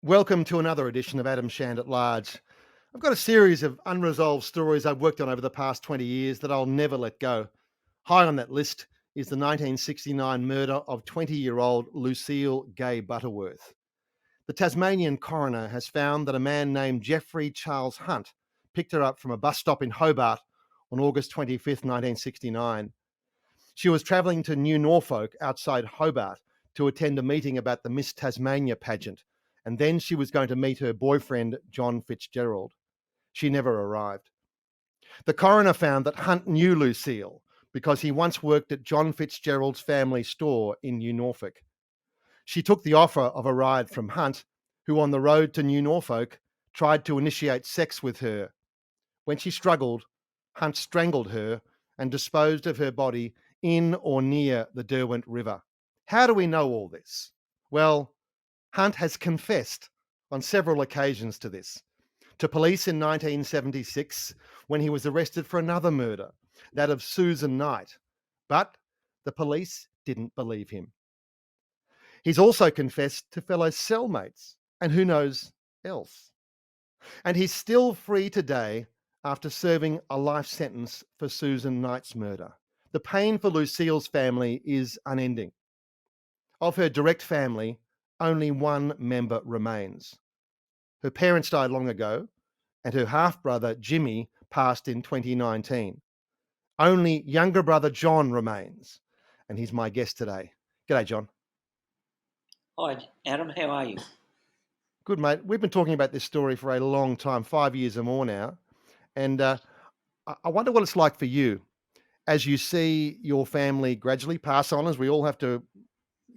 Welcome to another edition of Adam Shand at Large. I've got a series of unresolved stories I've worked on over the past 20 years that I'll never let go. High on that list is the 1969 murder of 20-year-old Lucille Butterworth. The Tasmanian coroner has found that a man named Jeffrey Charles Hunt picked her up from a bus stop in Hobart on August 25th, 1969. She was travelling to New Norfolk outside Hobart to attend a meeting about the Miss Tasmania pageant, and then she was going to meet her boyfriend, John Fitzgerald. She never arrived. The coroner found that Hunt knew Lucille because he once worked at John Fitzgerald's family store in New Norfolk. She took the offer of a ride from Hunt, who on the road to New Norfolk tried to initiate sex with her. When she struggled, Hunt strangled her and disposed of her body in or near the Derwent River. How do we know all this? Well, Hunt has confessed on several occasions to this. To police in 1976 when he was arrested for another murder, that of Susan Knight. But the police didn't believe him. He's also confessed to fellow cellmates and who knows else. And he's still free today after serving a life sentence for Susan Knight's murder. The pain for Lucille's family is unending. Of her direct family, only one member remains. Her parents died long ago, and her half-brother, Jimmy, passed in 2019. Only younger brother John remains, and he's my guest today. G'day, John. Hi, Adam. How are you? Good, mate. We've been talking about this story for a long time, 5 years or more now, and I wonder what it's like for you as you see your family gradually pass on, as we all have to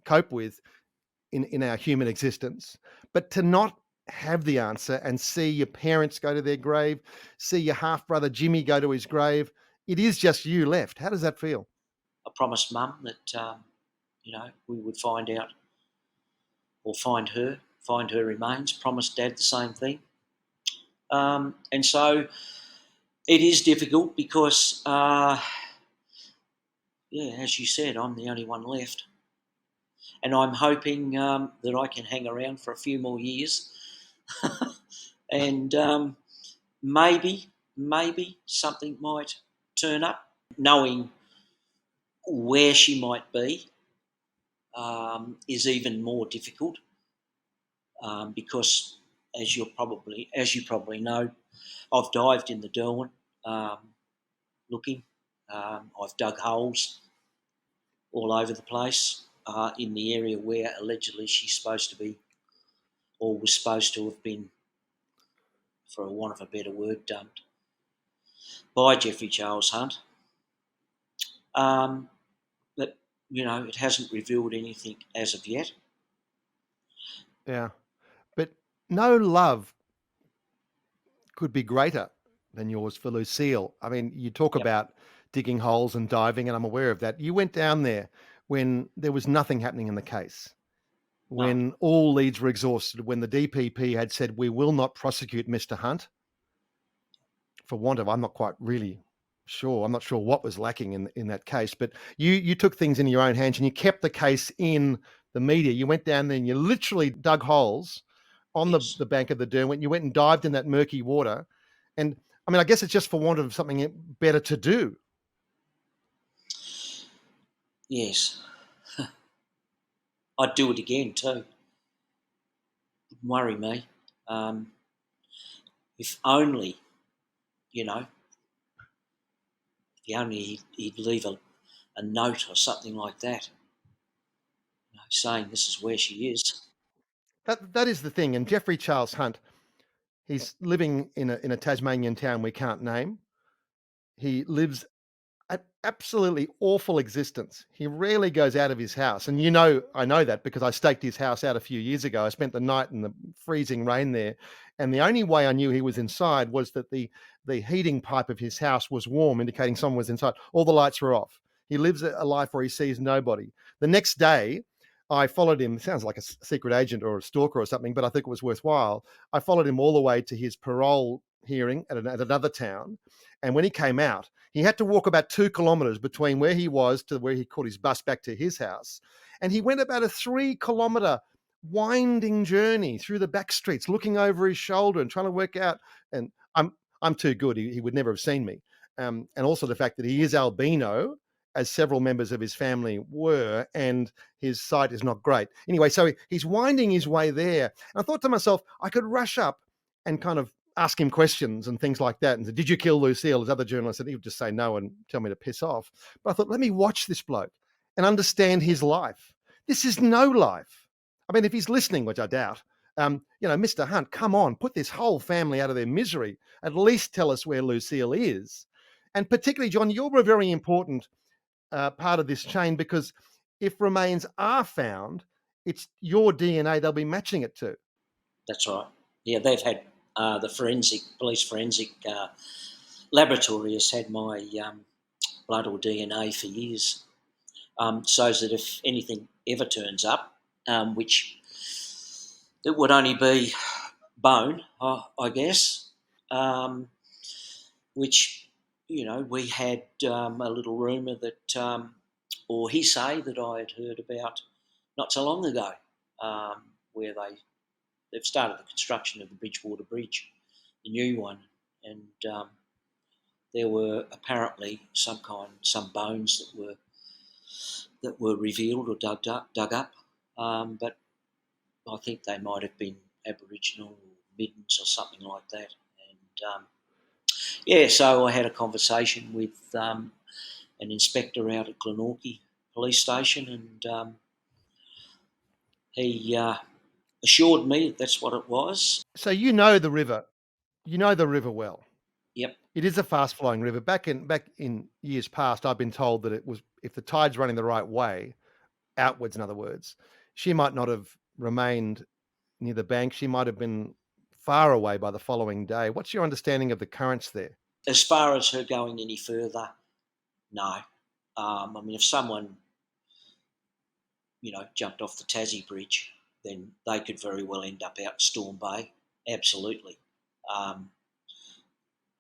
cope with in our human existence, but to not have the answer and see your parents go to their grave, see your half brother Jimmy go to his grave. It is just you left. How does that feel? I promised Mum that we would find out or find her remains. Promised Dad the same thing, and so it is difficult because, as you said, I'm the only one left, and I'm hoping that I can hang around for a few more years, and maybe something might turn up. Knowing where she might be is even more difficult because, as you probably know, I've dived in the Derwent looking. I've dug holes all over the place in the area where allegedly she's supposed to be, or was supposed to have been, for a want of a better word, dumped by Jeffrey Charles Hunt. But it hasn't revealed anything as of yet. Yeah. But no love could be greater than yours for Lucille. I mean, you talk Yep. about digging holes and diving, and I'm aware of that. You went down there when there was nothing happening in the case, No. when all leads were exhausted, when the DPP had said, we will not prosecute Mr. Hunt. For want of, I'm not quite really sure. I'm not sure what was lacking in that case, but you took things in your own hands and you kept the case in the media. You went down there and you literally dug holes on Yes. the bank of the Derwent. You went and dived in that murky water. And I mean, I guess it's just for want of something better to do. Yes. I'd do it again too. Wouldn't worry me. If only, you know, if only he'd leave a note or something like that, saying this is where she is. That is the thing. And Jeffrey Charles Hunt, he's living in a Tasmanian town we can't name. He lives an absolutely awful existence. He rarely goes out of his house. And I know that because I staked his house out a few years ago. I spent the night in the freezing rain there. And the only way I knew he was inside was that the heating pipe of his house was warm, indicating someone was inside. All the lights were off. He lives a life where he sees nobody. The next day, I followed him. Sounds like a secret agent or a stalker or something, but I think it was worthwhile. I followed him all the way to his parole hearing at another town. And when he came out, he had to walk about 2 kilometres between where he was to where he caught his bus back to his house. And he went about a 3 kilometre winding journey through the back streets, looking over his shoulder and trying to work out. And I'm too good. He would never have seen me. And also the fact that he is albino, as several members of his family were, and his sight is not great. Anyway, so he's winding his way there. And I thought to myself, I could rush up and kind of ask him questions and things like that. And said, did you kill Lucille? As other journalists said, he would just say no and tell me to piss off. But I thought, let me watch this bloke and understand his life. This is no life. I mean, if he's listening, which I doubt, Mr. Hunt, come on, put this whole family out of their misery. At least tell us where Lucille is. And particularly, John, you're a very important part of this chain, because if remains are found, it's your DNA they'll be matching it to. That's right. Yeah, they've had the police forensic laboratory has had my blood or DNA for years, so that if anything ever turns up, which it would only be bone, I guess, which, we had a little rumour that, or hearsay that I had heard about not so long ago, where they've started the construction of the Bridgewater Bridge, the new one, and there were apparently some bones that were revealed or dug up, but I think they might have been Aboriginal or Middens or something like that. And so I had a conversation with an inspector out at Glenorchy Police Station, and he assured me that that's what it was. So you know the river. You know the river well. Yep. It is a fast-flowing river. Back in years past, I've been told that it was, if the tide's running the right way, outwards, in other words, she might not have remained near the bank. She might have been far away by the following day. What's your understanding of the currents there? As far as her going any further, no. I mean, if someone, jumped off the Tassie Bridge, then they could very well end up out in Storm Bay. Absolutely. Um,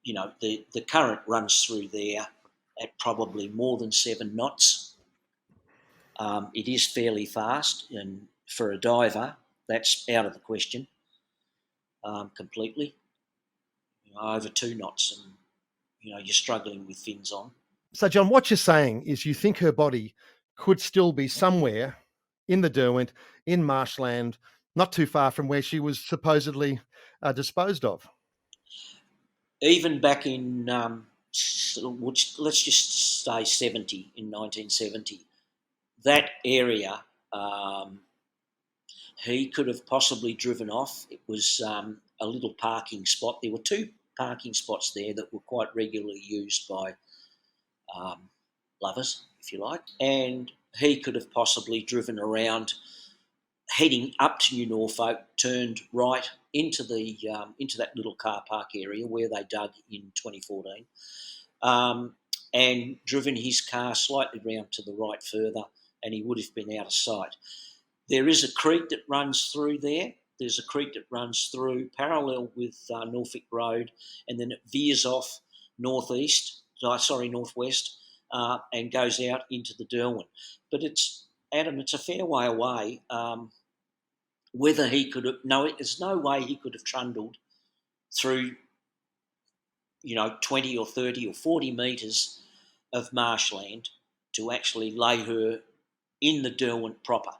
the current runs through there at probably more than 7 knots. It is fairly fast, and for a diver, that's out of the question completely. Over 2 knots, and you're struggling with fins on. So, John, what you're saying is you think her body could still be somewhere in the Derwent, in marshland, not too far from where she was supposedly disposed of. Even back in, let's just say 70, in 1970, that area, he could have possibly driven off. It was a little parking spot. There were 2 parking spots there that were quite regularly used by lovers, if you like, and he could have possibly driven around, heading up to New Norfolk, turned right into that little car park area where they dug in 2014, and driven his car slightly round to the right further, and he would have been out of sight. There is a creek that runs through there. There's a creek that runs through parallel with Norfolk Road, and then it veers off northwest, and goes out into the Derwent. But it's a fair way away. Whether he could have, no, there's no way he could have trundled through, 20 or 30 or 40 metres of marshland to actually lay her in the Derwent proper.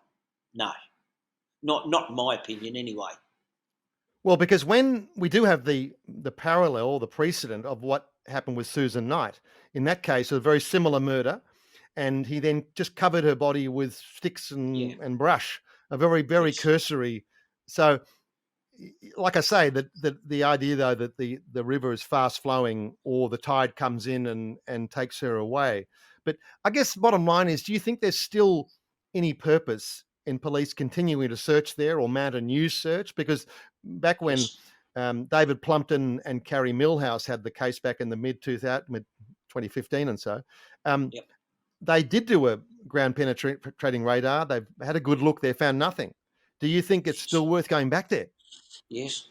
No, not in my opinion anyway. Well, because when we do have the parallel, the precedent of what happened with Susan Knight, in that case, a very similar murder, and he then just covered her body with sticks Yeah. and brush, a very, very Yes. cursory. So, like I say, the idea though that the river is fast flowing or the tide comes in and takes her away. But I guess bottom line is, do you think there's still any purpose in police continuing to search there or mount a new search? Because back when Yes. David Plumpton and Carrie Millhouse had the case back in the mid 2015 and so, Yep. they did do a ground penetrating radar. They've had a good look there, found nothing. Do you think it's Yes. still worth going back there? Yes.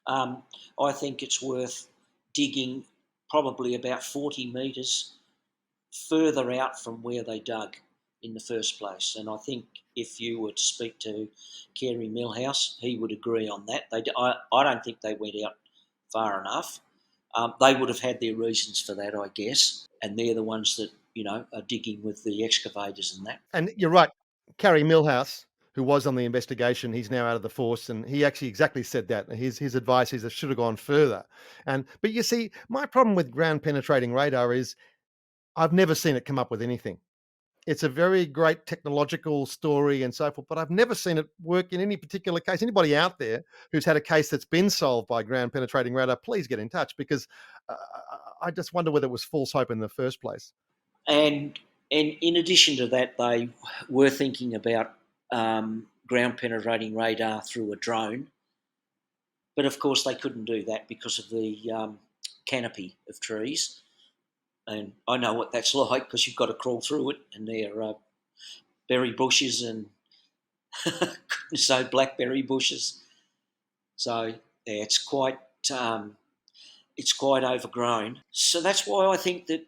I think it's worth digging probably about 40 metres further out from where they dug in the first place. And I think if you were to speak to Kerry Millhouse, he would agree on that. I don't think they went out far enough. They would have had their reasons for that, I guess, and they're the ones that are digging with the excavators and that. And you're right, Carrie Millhouse, who was on the investigation, he's now out of the force, and he actually exactly said that. His advice is it should have gone further. But you see, my problem with ground penetrating radar is I've never seen it come up with anything. It's a very great technological story and so forth, but I've never seen it work in any particular case. Anybody out there who's had a case that's been solved by ground penetrating radar, please get in touch, because uh, I just wonder whether it was false hope in the first place. And in addition to that, they were thinking about ground penetrating radar through a drone, but of course they couldn't do that because of the canopy of trees. And I know what that's like because you've got to crawl through it, and there are berry bushes and so blackberry bushes. So yeah, it's quite overgrown. So that's why I think that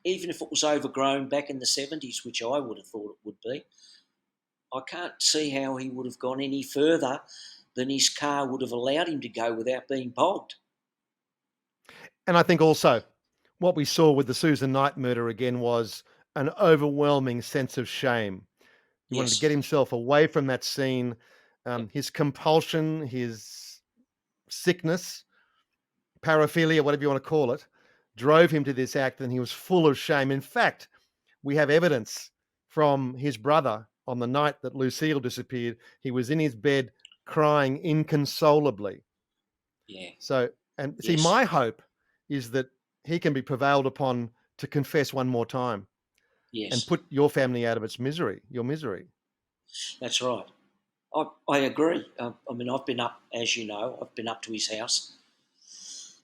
even if it was overgrown back in the 70s, which I would have thought it would be, I can't see how he would have gone any further than his car would have allowed him to go without being bogged. And I think also what we saw with the Susan Knight murder again was an overwhelming sense of shame. He wanted to get Yes. himself away from that scene. Yep. His compulsion, his sickness, paraphilia, whatever you want to call it, drove him to this act, and he was full of shame. In fact, we have evidence from his brother on the night that Lucille disappeared. He was in his bed crying inconsolably. Yeah. So, and see, Yes. my hope is that he can be prevailed upon to confess one more time and Yes. put your family out of its misery, your misery. That's right. I agree. I mean, I've been up, as you know, I've been up to his house,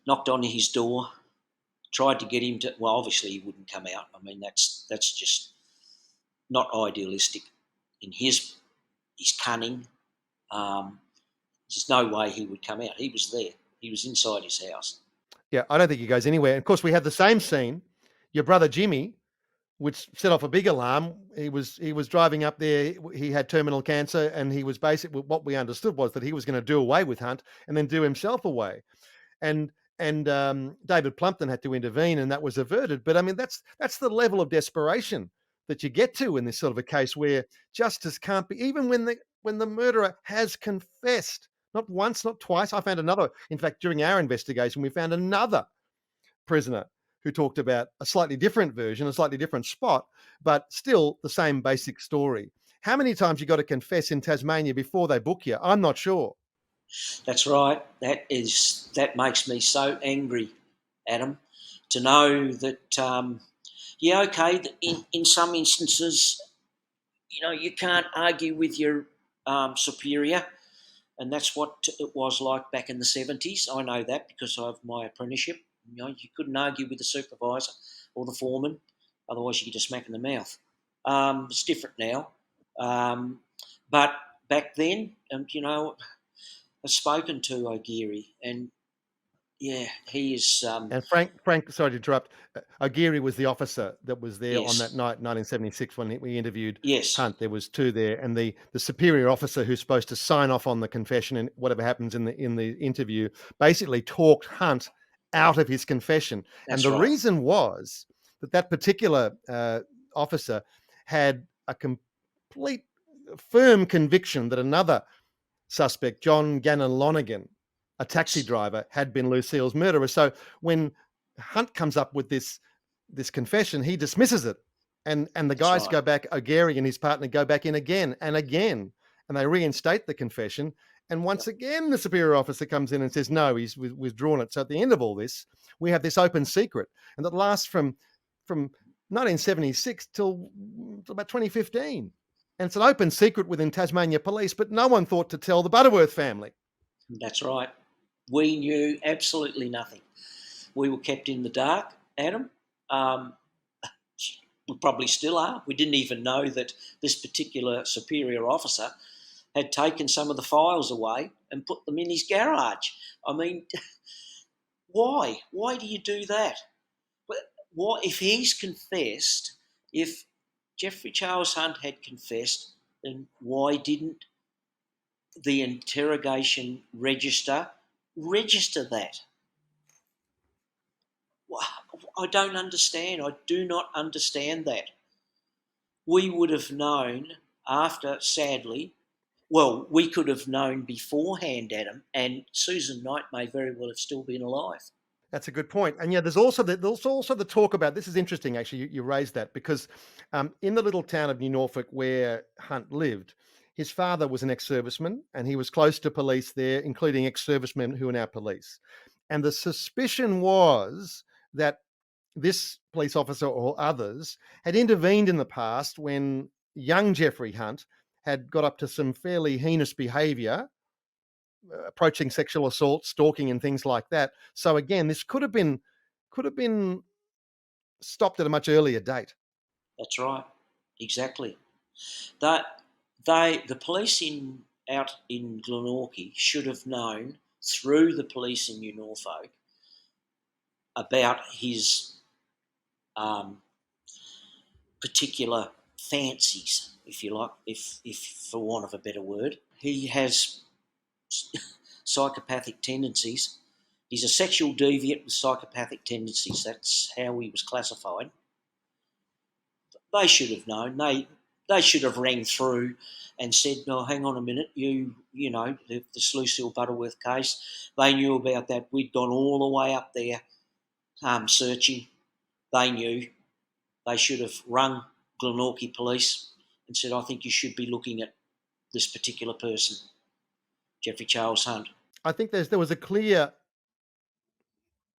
knocked on his door, tried to get him to. Well, obviously he wouldn't come out. I mean, that's just not idealistic. In his cunning, um, there's no way he would come out. He was there. He was inside his house. Yeah, I don't think he goes anywhere. And of course, we have the same scene. Your brother Jimmy, which set off a big alarm. He was driving up there. He had terminal cancer, and he was basically, what we understood was that he was going to do away with Hunt and then do himself away. And David Plumpton had to intervene, and that was averted. But I mean, that's the level of desperation that you get to in this sort of a case where justice can't be, even when the murderer has confessed, not once, not twice. I found another. In fact, during our investigation, we found another prisoner who talked about a slightly different version, a slightly different spot, but still the same basic story. How many times you got to confess in Tasmania before they book you? I'm not sure. That's right. That makes me so angry, Adam, to know that. Yeah, okay. In some instances, you can't argue with your superior, and that's what it was like back in the 70s. I know that because of my apprenticeship. You couldn't argue with the supervisor or the foreman, otherwise you get a smack in the mouth. It's different now, but back then, I've spoken to O'Geary, and yeah, he is. And Frank, sorry to interrupt. Aguirre was the officer that was there on that Yes, night, 1976, when we interviewed yes, Hunt. There was two there, and the superior officer who's supposed to sign off on the confession and whatever happens in the interview basically talked Hunt out of his confession. And that's the right. reason was that particular officer had a complete firm conviction that another suspect, John Gannon Lonergan, a taxi Yes, driver, had been Lucille's murderer. So when Hunt comes up with this confession, he dismisses it. And the that's guys right. go back, O'Gary and his partner go back in again and again, and they reinstate the confession. And once Yep, again, the superior officer comes in and says, no, he's withdrawn it. So at the end of all this, we have this open secret, and that lasts from 1976 till about 2015. And it's an open secret within Tasmania Police, but no one thought to tell the Butterworth family. that's right. We knew absolutely nothing. We were kept in the dark, Adam. Um, we probably still are. We didn't even know that this particular superior officer had taken some of the files away and put them in his garage. I mean, why? Why do you do that? What if he's confessed? If Jeffrey Charles Hunt had confessed, then why didn't the interrogation register that? I don't understand. I do not understand that. We would have known after, sadly, well, we could have known beforehand, Adam, and Susan Knight may very well have still been alive. That's a good point. And yeah, there's also the talk about, this is interesting actually, you raised that, because in the little town of New Norfolk where Hunt lived, his father was an ex-serviceman and he was close to police there, including ex-servicemen who are now police. And the suspicion was that this police officer or others had intervened in the past when young Jeffrey Hunt had got up to some fairly heinous behaviour, approaching sexual assault, stalking, and things like that. So again, this could have been stopped at a much earlier date. That's right, exactly. That the police out in Glenorchy should have known through the police in New Norfolk about his um, particular fancies, if you like, if for want of a better word. He has psychopathic tendencies. He's a sexual deviant with psychopathic tendencies. That's how he was classified. They should have known. They should have rang through and said, "No, hang on a minute. You know this Lucille Butterworth case. They knew about that. We'd gone all the way up there searching. They knew. They should have rung Glenorchy Police and said, I think you should be looking at this particular person, Jeffrey Charles Hunt." I think there was a clear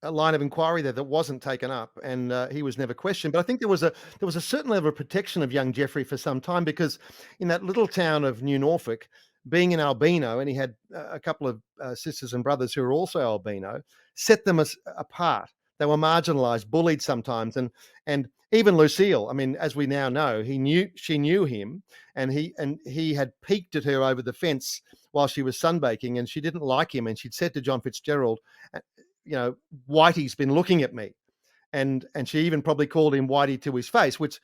a line of inquiry there that wasn't taken up, and he was never questioned. But I think there was a certain level of protection of young Jeffrey for some time, because in that little town of New Norfolk, being an albino, and he had a couple of sisters and brothers who were also albino, set them apart. They were marginalised, bullied sometimes, and even Lucille. I mean, as we now know, she knew him, and he had peeked at her over the fence while she was sunbaking, and she didn't like him, and she'd said to John Fitzgerald, you know, Whitey's been looking at me, and she even probably called him Whitey to his face, which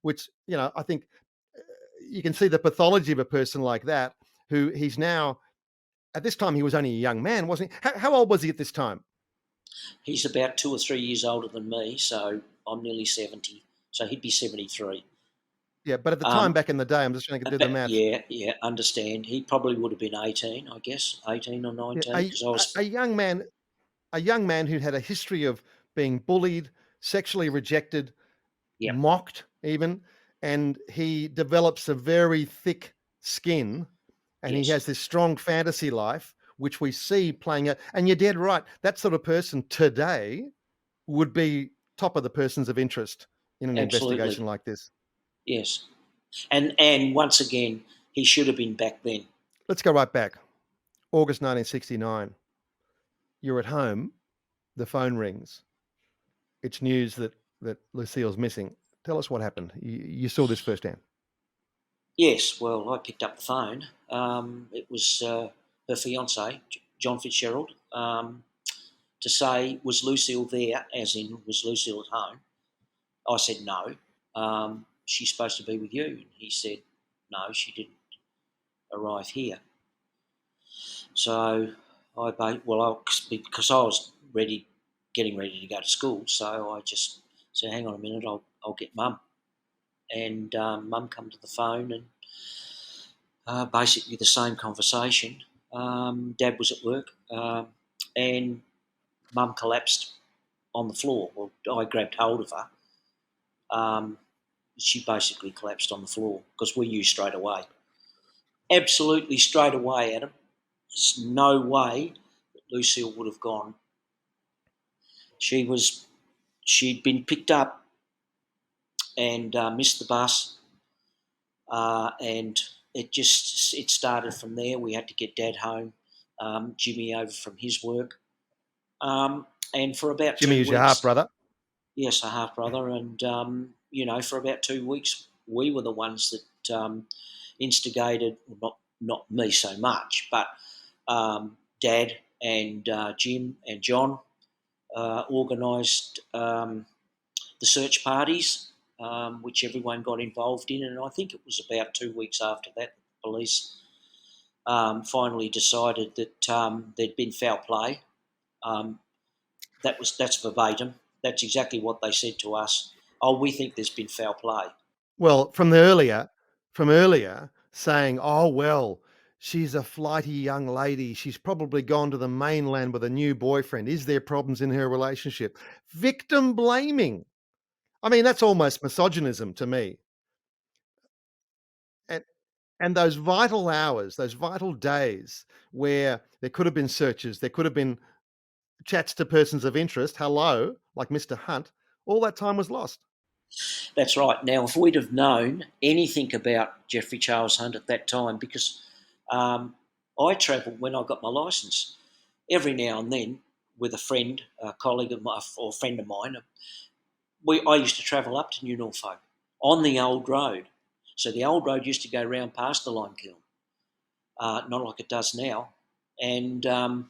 I think you can see the pathology of a person like that, who he's now, at this time he was only a young man, wasn't he? How old was he at this time? He's about 2 or 3 years older than me, so I'm nearly 70. So he'd be 73. Yeah, but at the time Um, back in the day, I'm just trying to do the but maths. yeah, understand. He probably would have been 18, I guess, 18 or Yeah, 19, a, because I a was, a young man, a young man who had a history of being bullied, sexually rejected, yeah, mocked even, and he develops a very thick skin, and he has yes, this strong fantasy life, which we see playing out. And you're dead right. That sort of person today would be top of the persons of interest in an absolutely, investigation like this. yes. And once again, he should have been back then. Let's go right back. August 1969. You're at home. The phone rings. It's news that Lucille's missing. Tell us what happened. You saw this firsthand. Yes, well, I picked up the phone. It was her fiance, John Fitzgerald, to say, was Lucille there, as in, was Lucille at home? I said, no. She's supposed to be with you. And he said, no, she didn't arrive here. So because I was getting ready to go to school, so I just said, hang on a minute, I'll get mum. And mum come to the phone, and basically the same conversation. Dad was at work, and mum collapsed on the floor. Well, I grabbed hold of her. She basically collapsed on the floor because we knew straight away. Absolutely straight away, Adam. There's no way that Lucille would have gone. She was, she'd been picked up and missed the bus, and it started from there. We had to get Dad home, Jimmy over from his work, and for about Jimmy two is your half weeks, brother. yes, a half brother, and for about 2 weeks, we were the ones that instigated, well, not me so much, but Dad and Jim and John organised the search parties. which everyone got involved in. And I think it was about 2 weeks after that, the police finally decided that there'd been foul play. Um, that's verbatim. That's exactly what they said to us. Oh, we think there's been foul play. Well, from earlier saying, "Oh, well, she's a flighty young lady. She's probably gone to the mainland with a new boyfriend. Is there problems in her relationship?" Victim blaming. I mean, that's almost misogynism to me. And those vital hours, those vital days where there could have been searches, there could have been chats to persons of interest, hello, like Mr. Hunt, all that time was lost. That's right. Now, if we'd have known anything about Jeffrey Charles Hunt at that time, because um, I travelled when I got my licence every now and then with a friend, a colleague of mine, or a friend of mine. I used to travel up to New Norfolk on the old road. So the old road used to go round past the lime kiln, not like it does now. And and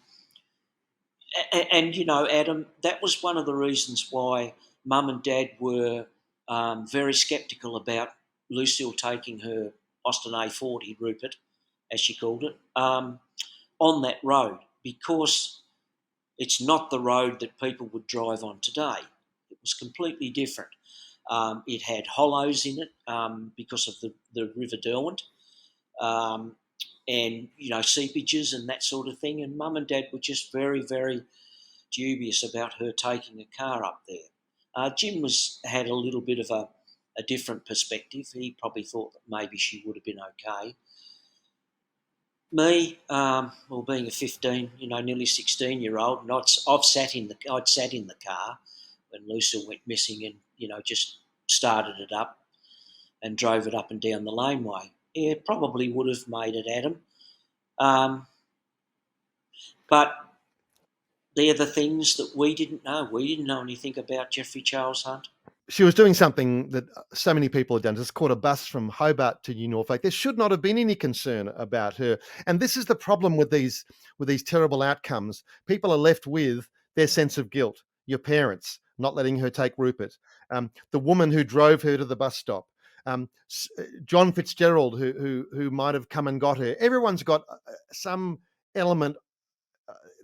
you know, Adam, that was one of the reasons why Mum and Dad were very sceptical about Lucille taking her Austin A40 Rupert, as she called it, on that road, because it's not the road that people would drive on today. It was completely different. It had hollows in it because of the River Derwent, um, and you know, seepages and that sort of thing. And Mum and Dad were just very, very dubious about her taking a car up there. Jim had a little bit of a different perspective. He probably thought that maybe she would have been okay. Me, well, being a 15, nearly 16-year-old, and I'd sat in the car when Lucille went missing, and just started it up and drove it up and down the laneway. Yeah, probably would have made it, Adam. Um, but they're the things that we didn't know. We didn't know anything about Jeffrey Charles Hunt. She was doing something that so many people had done, just caught a bus from Hobart to New Norfolk. There should not have been any concern about her. And this is the problem with these terrible outcomes. People are left with their sense of guilt. Your parents not letting her take Rupert, the woman who drove her to the bus stop, John Fitzgerald who might have come and got her. Everyone's got some element,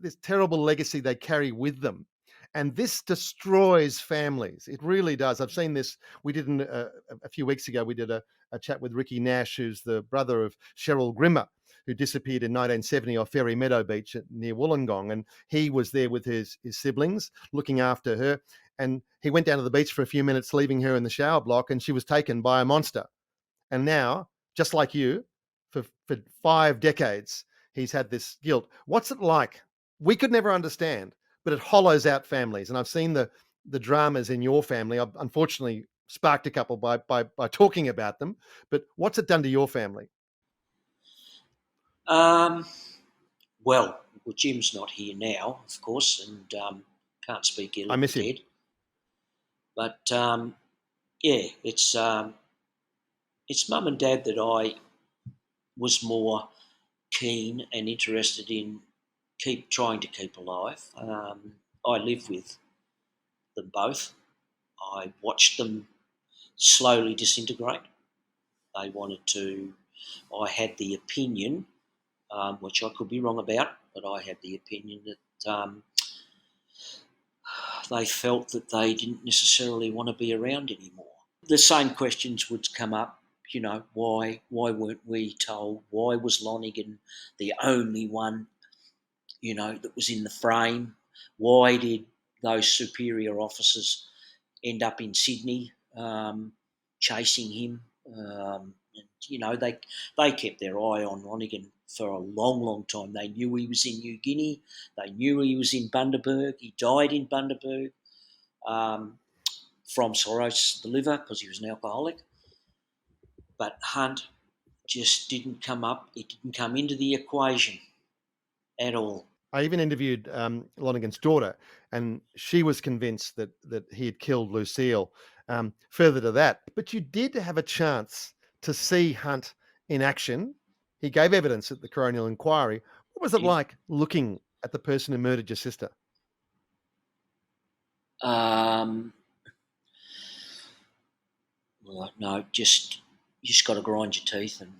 this terrible legacy they carry with them. And this destroys families. It really does. I've seen this. We did a few weeks ago, we did a chat with Ricky Nash, who's the brother of Cheryl Grimmer, who disappeared in 1970 off Ferry Meadow Beach near Wollongong. And he was there with his siblings looking after her. And he went down to the beach for a few minutes, leaving her in the shower block, and she was taken by a monster. And now, just like you, for 5 decades, he's had this guilt. What's it like? We could never understand, but it hollows out families. And I've seen the dramas in your family. I've unfortunately sparked a couple by talking about them. But what's it done to your family? Um, well, Jim's not here now, of course, and can't speak ill I of the miss him. dead. But yeah, it's Mum and Dad that I was more keen and interested in trying to keep alive. I live with them both. I watched them slowly disintegrate. They wanted to. I had the opinion, which I could be wrong about, but I had the opinion that they felt that they didn't necessarily want to be around anymore. The same questions would come up. Why weren't we told? Why was Lonigan the only one that was in the frame? Why did those superior officers end up in Sydney chasing him? And they kept their eye on Lonigan for a long, long time. They knew he was in New Guinea. They knew he was in Bundaberg. He died in Bundaberg from cirrhosis of the liver because he was an alcoholic. But Hunt just didn't come up. It didn't come into the equation at all. I even interviewed Lonigan's daughter, and she was convinced that he had killed Lucille. Further to that, but you did have a chance to see Hunt in action. He gave evidence at the coronial inquiry. What was it Did like looking at the person who murdered your sister? um, No, you just got to grind your teeth, and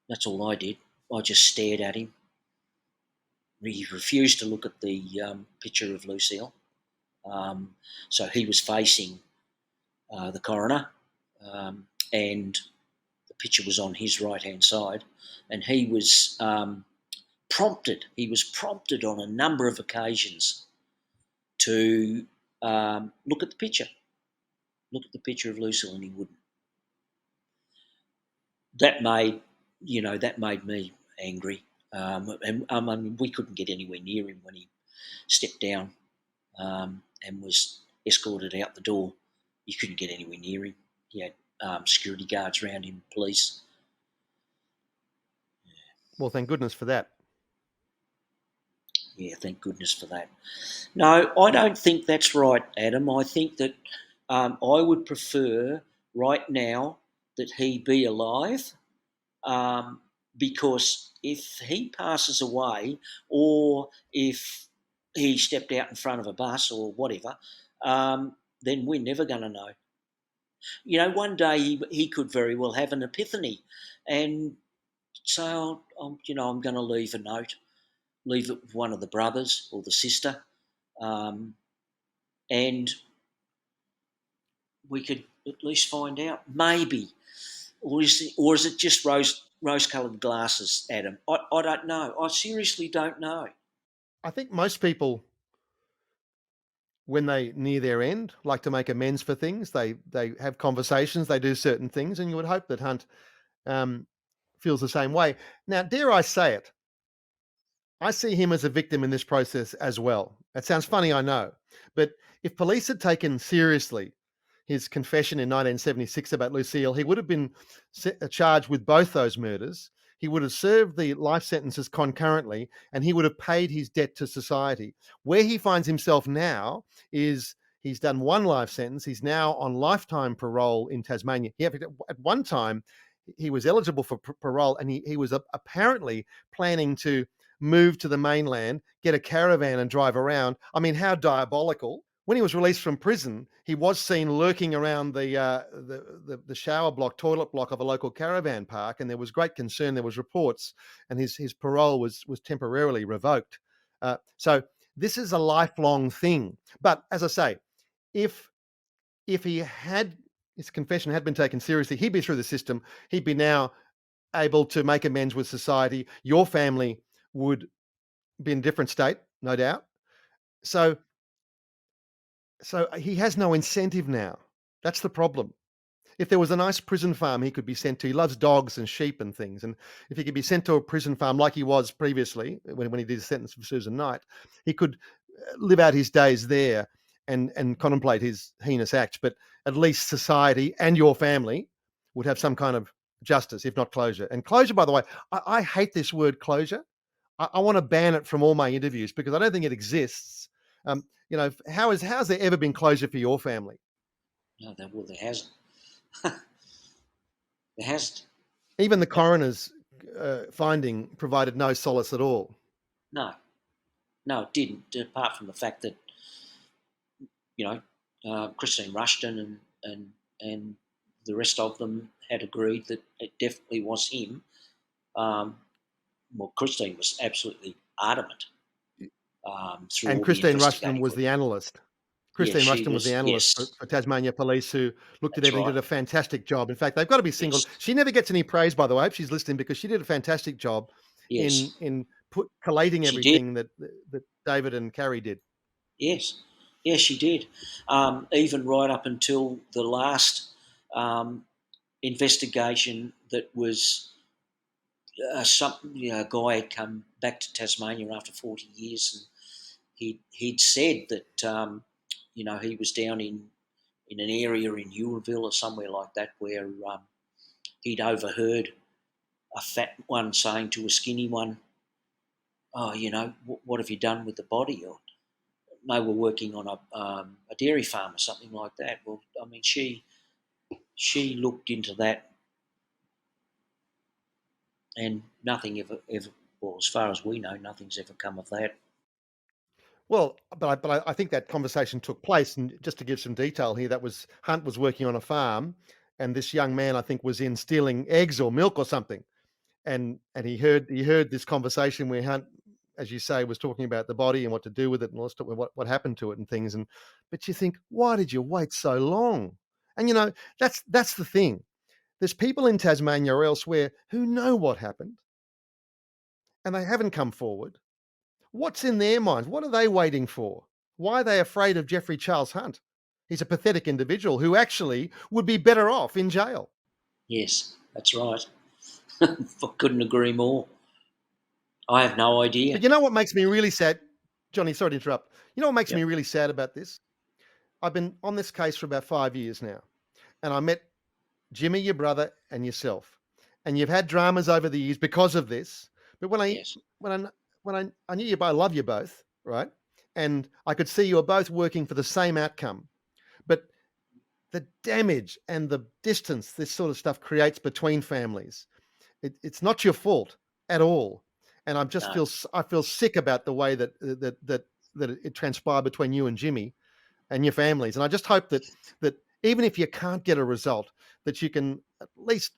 that's all I did. I just stared at him. He refused to look at the picture of Lucille. Um, so he was facing the coroner, and the picture was on his right hand side, and he was prompted. He was prompted on a number of occasions to look at the picture, look at the picture of Lucille, and he wouldn't. That made that made me angry, and I mean, we couldn't get anywhere near him when he stepped down and was escorted out the door. You couldn't get anywhere near him. He had security guards around him, police. Well, thank goodness for that. Yeah, thank goodness for that. No, I don't think that's right, Adam. I think that I would prefer right now that he be alive, um, because if he passes away, or if he stepped out in front of a bus or whatever, then we're never going to know. One day he could very well have an epiphany and say, oh, I'm going to leave a note, leave it with one of the brothers or the sister, um, and we could at least find out, maybe. Or is it just rose-coloured glasses, Adam? I don't know. I seriously don't know. I think most people, when they near their end, like to make amends for things. They have conversations, they do certain things, and you would hope that Hunt um, feels the same way. Now, dare I say it, I see him as a victim in this process as well. It sounds funny, I know, but if police had taken seriously his confession in 1976 about Lucille, he would have been charged with both those murders. He would have served the life sentences concurrently, and he would have paid his debt to society. Where he finds himself now is he's done one life sentence. He's now on lifetime parole in Tasmania. At one time, he was eligible for parole, and he was apparently planning to move to the mainland, get a caravan and drive around. I mean, how diabolical. When he was released from prison, he was seen lurking around the shower block, toilet block of a local caravan park, and there was great concern. There was reports, and his parole was temporarily revoked. So this is a lifelong thing. But as I say, if he had his confession had been taken seriously, he'd be through the system. He'd be now able to make amends with society. Your family would be in a different state, no doubt. So he has no incentive now. That's the problem. If there was a nice prison farm he could be sent to, he loves dogs and sheep and things. And if he could be sent to a prison farm like he was previously, when he did his sentence for Susan Knight, he could live out his days there and contemplate his heinous acts. But at least society and your family would have some kind of justice, if not closure. And closure, by the way, I hate this word closure. I want to ban it from all my interviews because I don't think it exists. How's there ever been closure for your family? No, there hasn't. There hasn't. Even the coroner's finding provided no solace at all. No, no, it didn't. Apart from the fact that Christine Rushton and the rest of them had agreed that it definitely was him. Well, Christine was absolutely adamant through And all the Christine Rushton investigating was work. the analyst. Yes, Christine she Rushton was the was. analyst for, Yes, for Tasmania Police who looked at that's everything, right. did a fantastic job. In fact, they've got to be singled. Yes, She never gets any praise, by the way. I hope she's listening because she did a fantastic job yes, in collating she did. everything that David and Carrie did. Yes, yes, she did. Even right up until the last um, investigation that was a guy had come back to Tasmania after 40 years, and he'd said that he was down in an area in Ewellville or somewhere like that where he'd overheard a fat one saying to a skinny one, "Oh, what have you done with the body?" Or they were working on a dairy farm or something like that. Well, I mean, she looked into that, and nothing ever, well, as far as we know, nothing's ever come of that. Well, but I think that conversation took place, and just to give some detail here, that was Hunt was working on a farm, and this young man, I think, was in stealing eggs or milk or something, and he heard this conversation where Hunt, as you say, was talking about the body and what to do with it and all this stuff, what happened to it and things, and but you think, why did you wait so long? And that's the thing. There's people in Tasmania or elsewhere who know what happened, and they haven't come forward. What's in their minds? What are they waiting for? Why are they afraid of Jeffrey Charles Hunt? He's a pathetic individual who actually would be better off in jail. Yes, that's right. I couldn't agree more. I have no idea. But you know what makes me really sad? Johnny, sorry to interrupt. You know what makes Yep. me really sad about this? I've been on this case for about 5 years now, and I met Jimmy, your brother, and yourself. And you've had dramas over the years because of this. But Yes. when I when I knew you both, I love you both, right? And I could see you were both working for the same outcome. But the damage and the distance this sort of stuff creates between families, it's not your fault at all. And No. I feel sick about the way that it transpired between you and Jimmy and your families. And I just hope that even if you can't get a result, that you can at least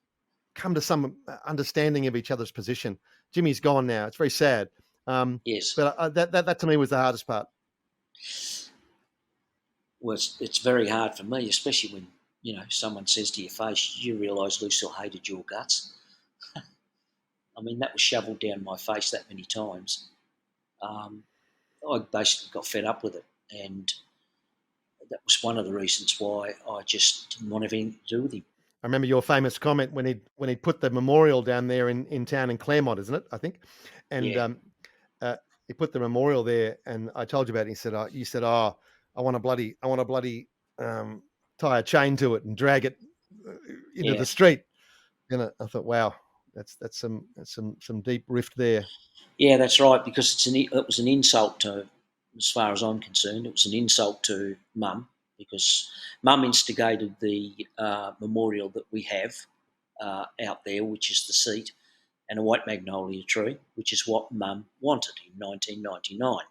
come to some understanding of each other's position. Jimmy's gone now. It's very sad. Um, Yes. but that to me was the hardest part. Well, it's very hard for me, especially when someone says to your face, "You realise Lucille hated your guts." I mean, that was shoveled down my face that many times. Um, I basically got fed up with it, and that was one of the reasons why I just didn't want anything to do with him. I remember your famous comment when he put the memorial down there in town in Claremont, isn't it? I think, and Yeah, uh, he put the memorial there, and I told you about it. He said, "You said, oh, I want a bloody tie a chain to it and drag it uh, into yeah, the street." And I thought, wow, that's some deep rift there. yeah. That's right. Because it was an insult to, as far as I'm concerned, it was an insult to Mum because Mum instigated the memorial that we have out there, which is the seat and a white magnolia tree, which is what Mum wanted in 1999.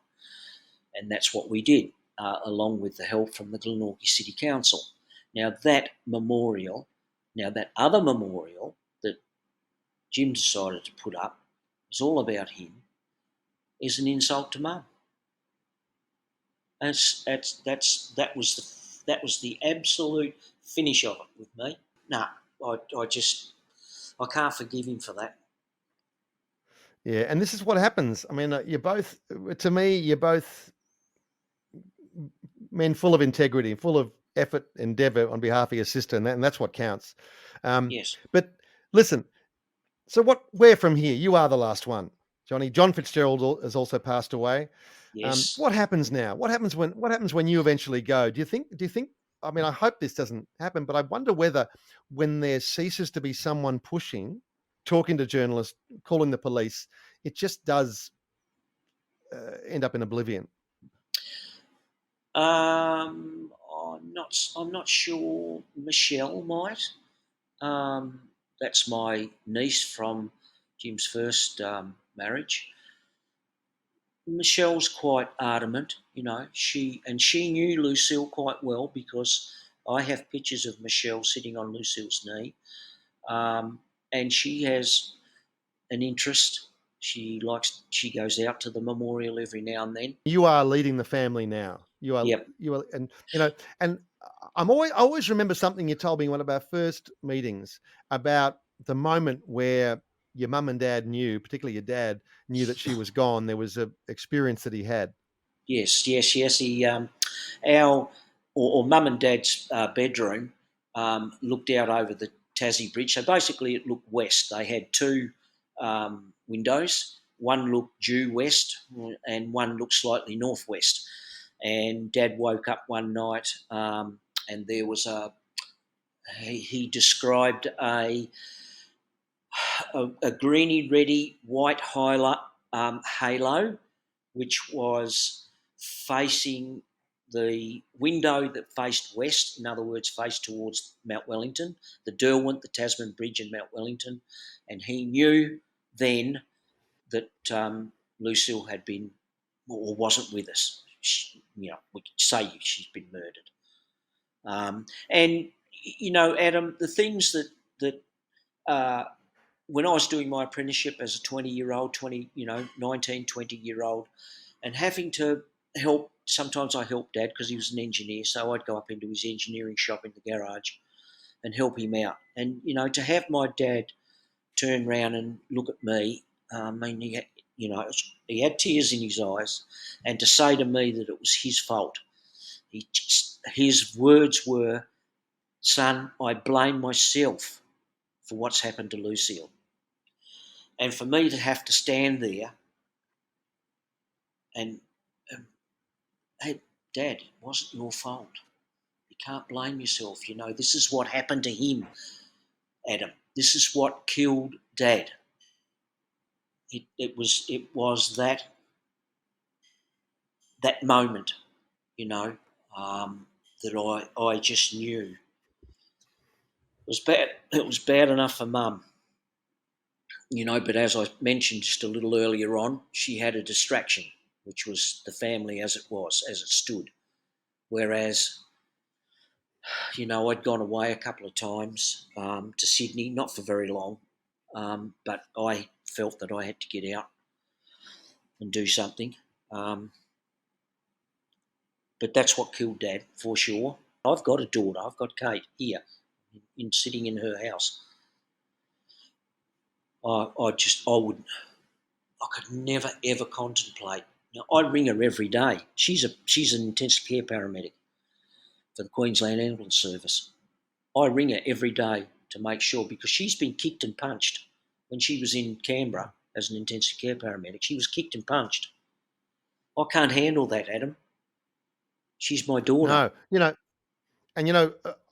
And that's what we did, along with the help from the Glenorchy City Council. Now, that other memorial that Jim decided to put up was all about him, is an insult to Mum. That was the absolute finish of it with me. No, I can't forgive him for that. Yeah, and this is what happens. I mean, you're both, to me, you're both men full of integrity, full of effort, endeavour on behalf of your sister, and that's what counts. Yes, But listen, so where from here? You are the last one, Johnny. John Fitzgerald has also passed away. yes. What happens now? What happens when you eventually go? Do you think? I mean, I hope this doesn't happen, but I wonder whether when there ceases to be someone pushing, talking to journalists, calling the police, it just does end up in oblivion. I'm not sure. Michelle might. That's my niece from Jim's first marriage. Michelle's quite adamant, she knew Lucille quite well because I have pictures of Michelle sitting on Lucille's knee, and she has an interest. She goes out to the memorial every now and then. You are leading the family now. Yep. And and I always remember something you told me in one of our first meetings about the moment where your mum and dad knew, particularly your dad, knew that she was gone. There was a experience that he had. Yes, yes, yes. Our or Mum and Dad's bedroom looked out over the Tassie Bridge. So basically, it looked west. They had two windows. One looked due west, and one looked slightly northwest. And Dad woke up one night, and there was he described a greeny, reddy, white halo, which was facing the window that faced west, in other words, faced towards Mount Wellington, the Derwent, the Tasman Bridge, and Mount Wellington. And he knew then that Lucille had been or wasn't with us. we could say she's been murdered. And Adam, the things that uh, when I was doing my apprenticeship as a 20-year-old, 19, 20-year-old, and having to help, sometimes I helped Dad because he was an engineer, so I'd go up into his engineering shop in the garage and help him out. And, to have my dad turn round and look at me, I mean, he had tears in his eyes, and to say to me that it was his fault. His words were, "Son, I blame myself for what's happened to Lucille." And for me to have to stand there and, hey, Dad, it wasn't your fault. You can't blame yourself. This is what happened to him, Adam. This is what killed Dad. It was that moment, you know, that I just knew it was bad. It was bad enough for Mum, But as I mentioned just a little earlier on, she had a distraction, which was the family as it stood. Whereas, I'd gone away a couple of times to Sydney, not for very long, but I felt that I had to get out and do something. But that's what killed Dad, for sure. I've got a daughter. I've got Kate here, sitting in her house. I could never ever contemplate. I ring her every day. She's an intensive care paramedic for the Queensland Ambulance Service. I ring her every day to make sure, because she's been kicked and punched when she was in Canberra as an intensive care paramedic. She was kicked and punched. I can't handle that, Adam. She's my daughter. No,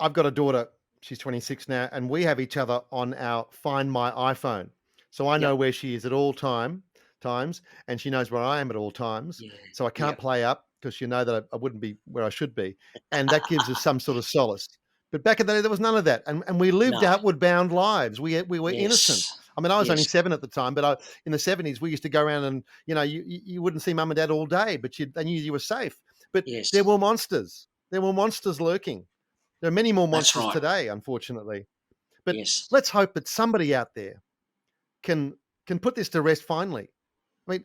I've got a daughter. She's 26 now, and we have each other on our Find My iPhone, so I know Yep. where she is at all times, and she knows where I am at all times. Yeah. So I can't Yep. play up because you know that I wouldn't be where I should be, and that gives us some sort of solace. But back in the day, there was none of that, and we lived No. outward bound lives. We were innocent. Yes. I mean, I was only Yes. 7 at the time, but in the 70s, we used to go around and you wouldn't see Mum and Dad all day, but they knew you were safe. But there Yes. were monsters. There were monsters lurking. There are many more That's monsters right. today, unfortunately. But Yes. let's hope that somebody out there can put this to rest finally. I mean,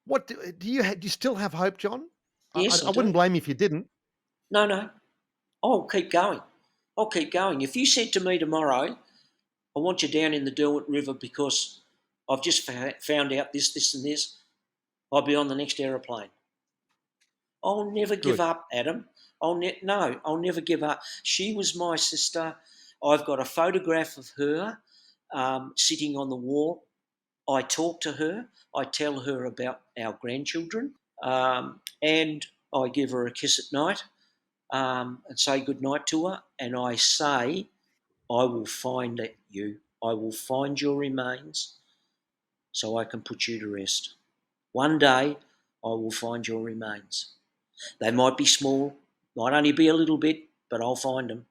what do you still have hope, John? Yes, I I wouldn't do. blame you if you didn't. No, no. I'll keep going. I'll keep going. If you said to me tomorrow, "I want you down in the Derwent River because I've just found out this, this, and this," I'll be on the next aeroplane. I'll never give Good. up, Adam. No, I'll never give up. She was my sister. I've got a photograph of her sitting on the wall. I talk to her. I tell her about our grandchildren, and I give her a kiss at night and say goodnight to her. And I say, "I will find you. I will find your remains so I can put you to rest. One day, I will find your remains. They might be small, might only be a little bit, but I'll find them."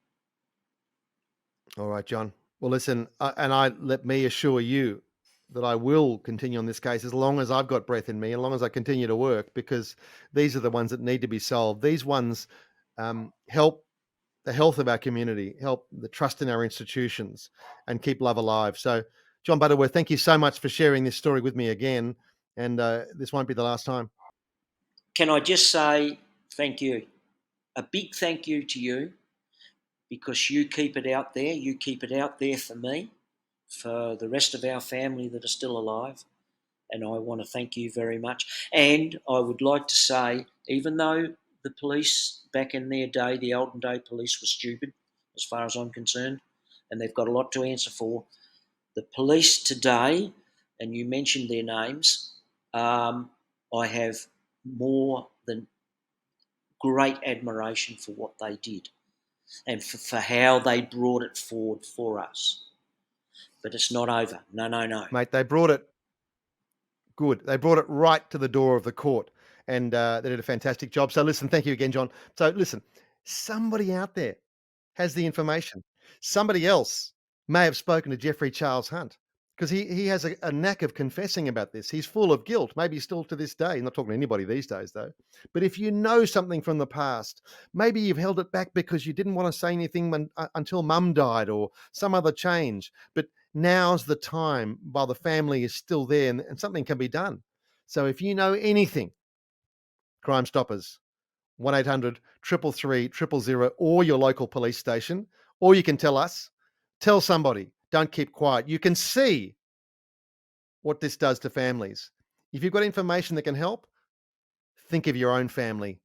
All right, John. Well, listen, let me assure you that I will continue on this case as long as I've got breath in me, as long as I continue to work, because these are the ones that need to be solved. These ones help the health of our community, help the trust in our institutions, and keep love alive. So, John Butterworth, thank you so much for sharing this story with me again. And this won't be the last time. Can I just say thank you? A big thank you to you, because you keep it out there. You keep it out there for me, for the rest of our family that are still alive. And I want to thank you very much. And I would like to say, even though the police back in their day, the olden day police, were stupid, as far as I'm concerned, and they've got a lot to answer for, the police today, and you mentioned their names, I have more than great admiration for what they did and for how they brought it forward for us. But it's not over. No, no, no. Mate, they brought it good. They brought it right to the door of the court, and they did a fantastic job. So, listen, thank you again, John. So, listen, somebody out there has the information. Somebody else may have spoken to Jeffrey Charles Hunt. because he has a knack of confessing about this. He's full of guilt, maybe still to this day. Not talking to anybody these days, though. But if you know something from the past, maybe you've held it back because you didn't want to say anything until mum died or some other change. But now's the time while the family is still there and something can be done. So if you know anything, Crime Stoppers, 1-800 333 000 or your local police station, or you can tell us, tell somebody. Don't keep quiet. You can see what this does to families. If you've got information that can help, think of your own family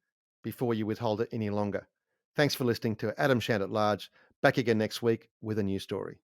before you withhold it any longer. Thanks for listening to Adam Shand at Large. Back again next week with a new story.